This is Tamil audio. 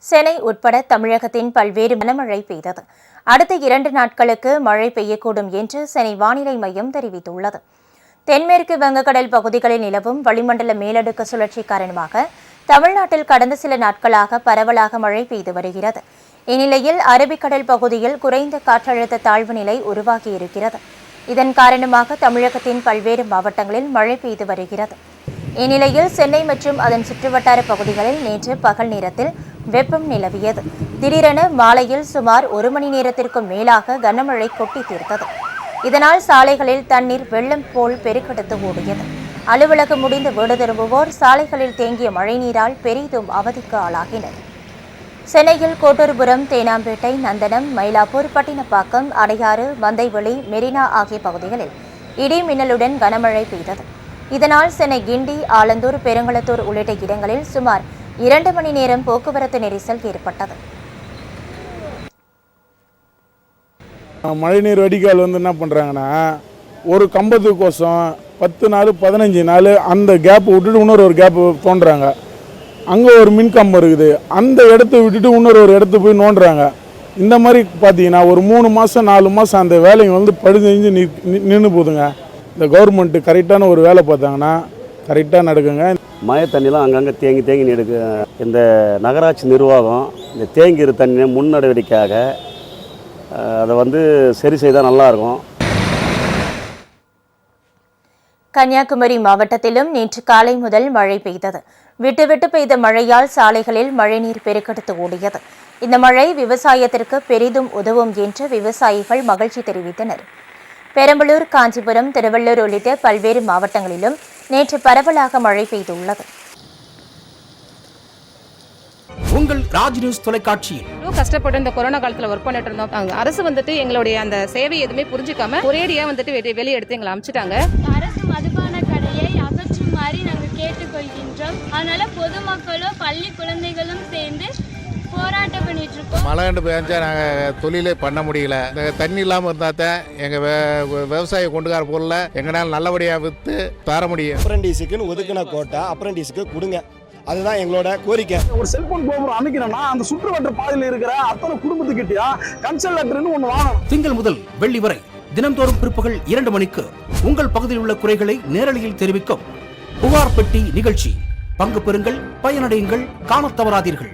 சென்னை உட்பட தமிழகத்தின் பல்வேறு கனமழை பெய்தது. அடுத்த 2 நாட்களுக்கு மழை பெய்யக்கூடும் என்று சென்னை வானிலை மையம் தெரிவித்துள்ளது. தென்மேற்கு வங்கக்கடல் பகுதிகளில் நிலவும் வளிமண்டல மேலடுக்கு சுழற்சி காரணமாக தமிழ்நாட்டில் கடந்த சில நாட்களாக பரவலாக மழை பெய்து வருகிறது. இந்நிலையில் அரபிக்கடல் பகுதியில் குறைந்த காற்றழுத்த தாழ்வு நிலை உருவாகியிருக்கிறது. இதன் காரணமாக தமிழகத்தின் பல்வேறு மாவட்டங்களில் மழை பெய்து வருகிறது. இந்நிலையில் சென்னை மற்றும் அதன் சுற்றுவட்டார பகுதிகளில் நேற்று பகல் நேரத்தில் வெப்பம் நிலவியது. திடீரென மாலையில் சுமார் 1 மணி நேரத்திற்கும் மேலாக கனமழை கொட்டி தீர்த்தது. இதனால் சாலைகளில் தண்ணீர் வெள்ளம் போல் பெருக்கெடுத்து ஓடியது. அலுவலகம் முடிந்து வீடு திரும்புவோர் சாலைகளில் தேங்கிய மழைநீரால் பெரிதும் அவதிக்கு ஆளாகினர். சென்னையில் கோட்டூர்புரம், தேனாம்பேட்டை, நந்தனம், மயிலாப்பூர், பட்டினப்பாக்கம், அடையாறு, மந்தைவெளி, மெரினா ஆகிய பகுதிகளில் இடி மின்னலுடன் கனமழை பெய்தது. இதனால் சென்னை கிண்டி, ஆலந்தூர், பெருங்களத்தூர் உள்ளிட்ட இடங்களில் சுமார் 2 மணி நேரம் போக்குவரத்து நெரிசல் ஏற்பட்டது. மழைநீர் வடிகால் என்ன பண்ணுறாங்கன்னா, ஒரு கம்பத்துக்கோசம் 10 நாள் 15 நாள் அந்த கேப் விட்டுட்டு இன்னொரு கேப் தோன்றுறாங்க. அங்கே ஒரு மின்கம்பம் இருக்குது, அந்த இடத்த விட்டுட்டு இன்னொரு இடத்து போய் நோண்டுறாங்க. இந்த மாதிரி பார்த்தீங்கன்னா ஒரு 3 மாதம் 4 மாதம் அந்த வேலைங்க படுஞ்சு நின்று போதுங்க. இந்த கவர்மெண்ட்டு கரெக்டான ஒரு வேலை பார்த்தாங்கன்னா கரெக்டாக நடக்குங்க. மழை தண்ணிலாம் அங்கங்கே தேங்கி நிற்கு. இந்த நகராட்சி நிர்வாகம் இந்த தேங்கிற தண்ணியை முன் நடவடிக்கையாக அதை சரி செய்தால் நல்லாயிருக்கும். கன்னியாகுமரி மாவட்டத்திலும் நேற்று காலை முதல் மழை பெய்தது. விட்டு பெய்த மழையால் சாலைகளில் மழைநீர் பெருக்கெடுத்து ஓடியது. இந்த மழை விவசாயத்திற்கு பெரிதும் உதவும் என்று விவசாயிகள் மகிழ்ச்சி தெரிவித்தனர். பெரம்பலூர், காஞ்சிபுரம், திருவள்ளூர் உள்ளிட்ட பல்வேறு மாவட்டங்களிலும் நேற்று பரவலாக மழை பெய்துள்ளது. உங்கள் ராஜ் நியூஸ் தொலைக்காட்சியில் கஷ்டப்பட்டு இந்த கொரோனா காலத்துல ஒர்க் பண்ணிட்டு இருந்தோம். அரசு எங்களுடைய அந்த சேவை எதுவுமே புரிஞ்சுக்காம ஒரேடியா வெளியே எடுத்து எங்களை அனுப்பிச்சிட்டாங்க. அரசு மதுபான கடையை அகற்றுமாறு நாங்கள் கேட்டுக்கொள்கின்றோம். அதனால பொதுமக்களும் பள்ளி குழந்தைகளும் சேர்ந்து போராட்டம் பண்ணிட்டு இருக்கோம். மழை கண்டு பெஞ்சா நாங்கள் தொழிலே பண்ண முடியல. இந்த தண்ணி இல்லாமல் இருந்தால் தான் எங்கள் விவசாய கொண்டுகார பொருளை எங்களால் நல்லபடியாக விற்று தர முடியும். அப்ரெண்டிஸுக்குன்னு ஒதுக்கின கோட்டா அப்ரெண்டிஸுக்கு கொடுங்க, அதுதான் எங்களோட கோரிக்கை. ஒரு செல்போன் கோபுரம் அமைக்கணும்னா அந்த சுற்றுவட்ட பாதையில் இருக்கிற அத்தனை குடும்பத்துக்கிட்டயா கன்சல் லெட்டர்னு ஒன்று வாங்கணும். திங்கள் முதல் வெள்ளி வரை தினந்தோறும் பிற்பகல் 2 மணிக்கு உங்கள் பகுதியில் உள்ள குறைகளை நேரலையில் தெரிவிக்கும் புகார் பெட்டி நிகழ்ச்சி. பங்கு பெறுங்கள், பயனடையுங்கள், காணத் தவறாதீர்கள்.